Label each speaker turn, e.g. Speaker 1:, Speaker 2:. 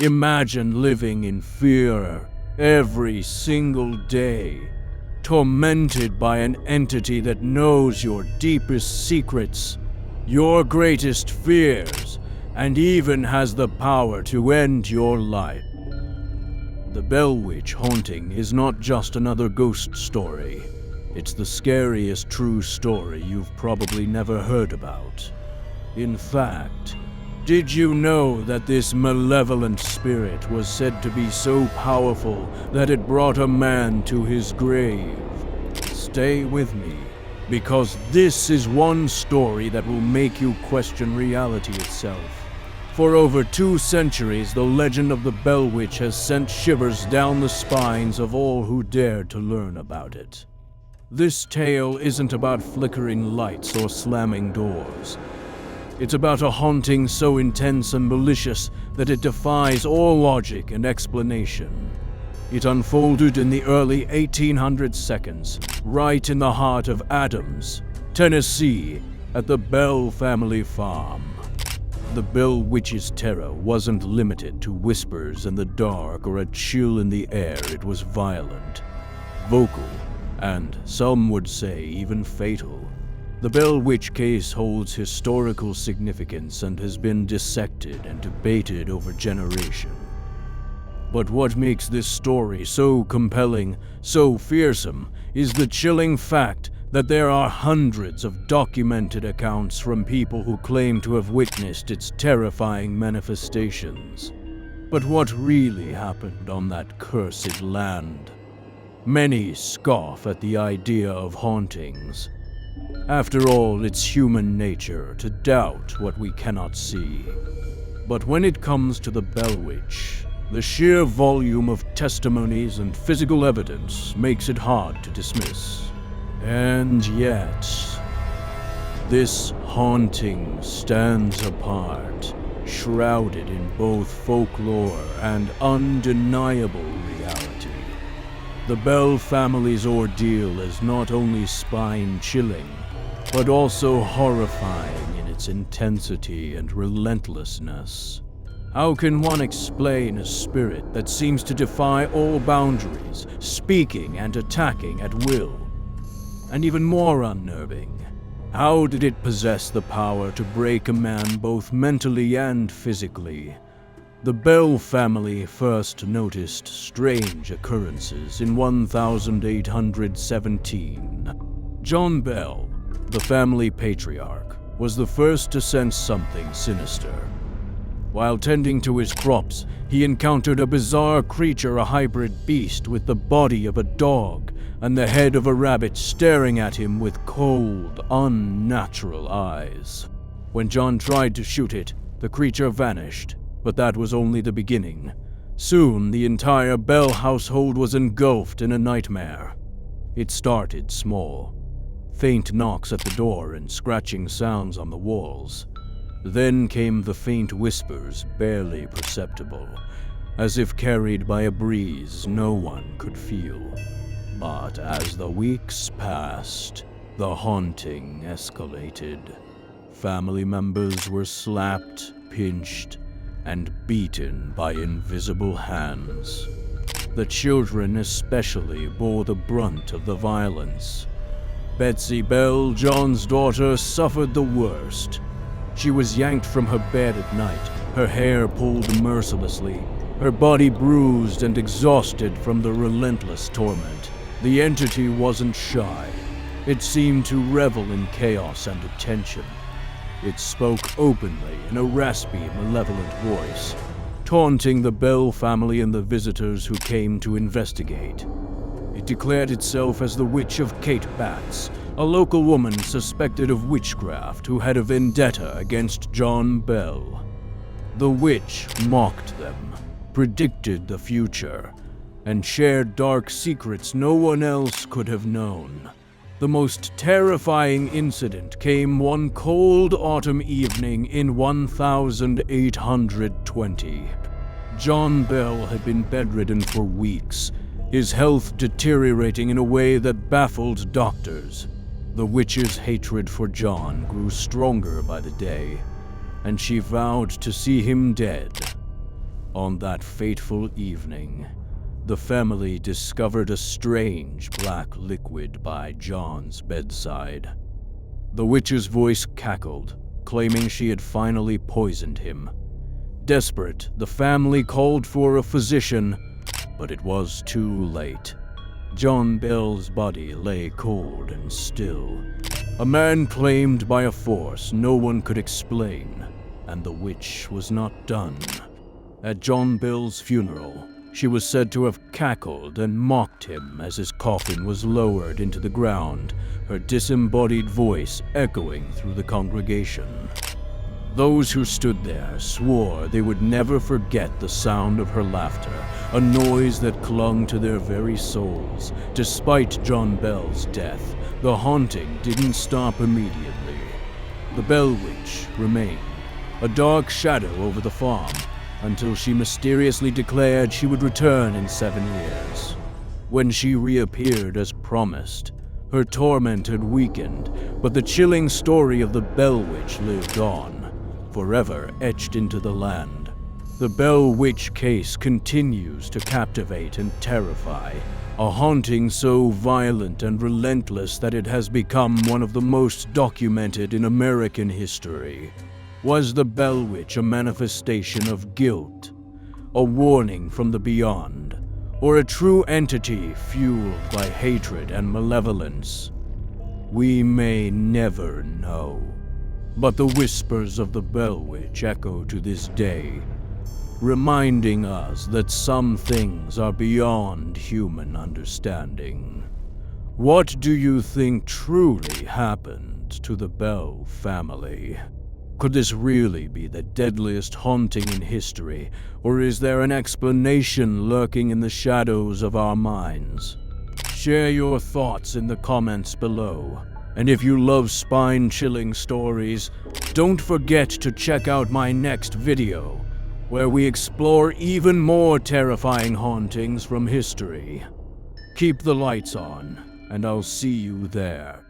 Speaker 1: Imagine living in fear every single day, tormented by an entity that knows your deepest secrets, your greatest fears, and even has the power to end your life. The Bell Witch haunting is not just another ghost story. It's the scariest true story you've probably never heard about. In fact, did you know that this malevolent spirit was said to be so powerful that it brought a man to his grave? Stay with me, because this is one story that will make you question reality itself. For over 2 centuries, the legend of the Bell Witch has sent shivers down the spines of all who dared to learn about it. This tale isn't about flickering lights or slamming doors. It's about a haunting so intense and malicious that it defies all logic and explanation. It unfolded in the early 1800 seconds, right in the heart of Adams, Tennessee, at the Bell family farm. The Bell Witch's terror wasn't limited to whispers in the dark or a chill in the air. It was violent, vocal, and some would say even fatal. The Bell Witch case holds historical significance and has been dissected and debated over generations. But what makes this story so compelling, so fearsome, is the chilling fact that there are hundreds of documented accounts from people who claim to have witnessed its terrifying manifestations. But what really happened on that cursed land? Many scoff at the idea of hauntings. After all, it's human nature to doubt what we cannot see. But when it comes to the Bell Witch, the sheer volume of testimonies and physical evidence makes it hard to dismiss. And yet, this haunting stands apart, shrouded in both folklore and undeniable reality. The Bell family's ordeal is not only spine-chilling, but also horrifying in its intensity and relentlessness. How can one explain a spirit that seems to defy all boundaries, speaking and attacking at will? And even more unnerving, how did it possess the power to break a man both mentally and physically? The Bell family first noticed strange occurrences in 1817. John Bell, the family patriarch, was the first to sense something sinister. While tending to his crops, he encountered a bizarre creature, a hybrid beast with the body of a dog and the head of a rabbit, staring at him with cold, unnatural eyes. When John tried to shoot it, the creature vanished, but that was only the beginning. Soon, the entire Bell household was engulfed in a nightmare. It started small. Faint knocks at the door and scratching sounds on the walls. Then came the faint whispers, barely perceptible, as if carried by a breeze no one could feel. But as the weeks passed, the haunting escalated. Family members were slapped, pinched, and beaten by invisible hands. The children especially bore the brunt of the violence. Betsy Bell, John's daughter, suffered the worst. She was yanked from her bed at night, her hair pulled mercilessly, her body bruised and exhausted from the relentless torment. The entity wasn't shy. It seemed to revel in chaos and attention. It spoke openly in a raspy, malevolent voice, taunting the Bell family and the visitors who came to investigate. It declared itself as the Witch of Kate Batts, a local woman suspected of witchcraft who had a vendetta against John Bell. The witch mocked them, predicted the future, and shared dark secrets no one else could have known. The most terrifying incident came one cold autumn evening in 1820. John Bell had been bedridden for weeks, his health deteriorating in a way that baffled doctors. The witch's hatred for John grew stronger by the day, and she vowed to see him dead. On that fateful evening, the family discovered a strange black liquid by John's bedside. The witch's voice cackled, claiming she had finally poisoned him. Desperate, the family called for a physician, but it was too late. John Bell's body lay cold and still, a man claimed by a force no one could explain, and the witch was not done. At John Bell's funeral, she was said to have cackled and mocked him as his coffin was lowered into the ground, her disembodied voice echoing through the congregation. Those who stood there swore they would never forget the sound of her laughter, a noise that clung to their very souls. Despite John Bell's death, the haunting didn't stop immediately. The Bell Witch remained, a dark shadow over the farm, until she mysteriously declared she would return in 7 years. When she reappeared as promised, her torment had weakened, but the chilling story of the Bell Witch lived on, forever etched into the land. The Bell Witch case continues to captivate and terrify, a haunting so violent and relentless that it has become one of the most documented in American history. Was the Bell Witch a manifestation of guilt, a warning from the beyond, or a true entity fueled by hatred and malevolence? We may never know. But the whispers of the Bell Witch echo to this day, reminding us that some things are beyond human understanding. What do you think truly happened to the Bell family? Could this really be the deadliest haunting in history, or is there an explanation lurking in the shadows of our minds? Share your thoughts in the comments below. And if you love spine-chilling stories, don't forget to check out my next video, where we explore even more terrifying hauntings from history. Keep the lights on, and I'll see you there.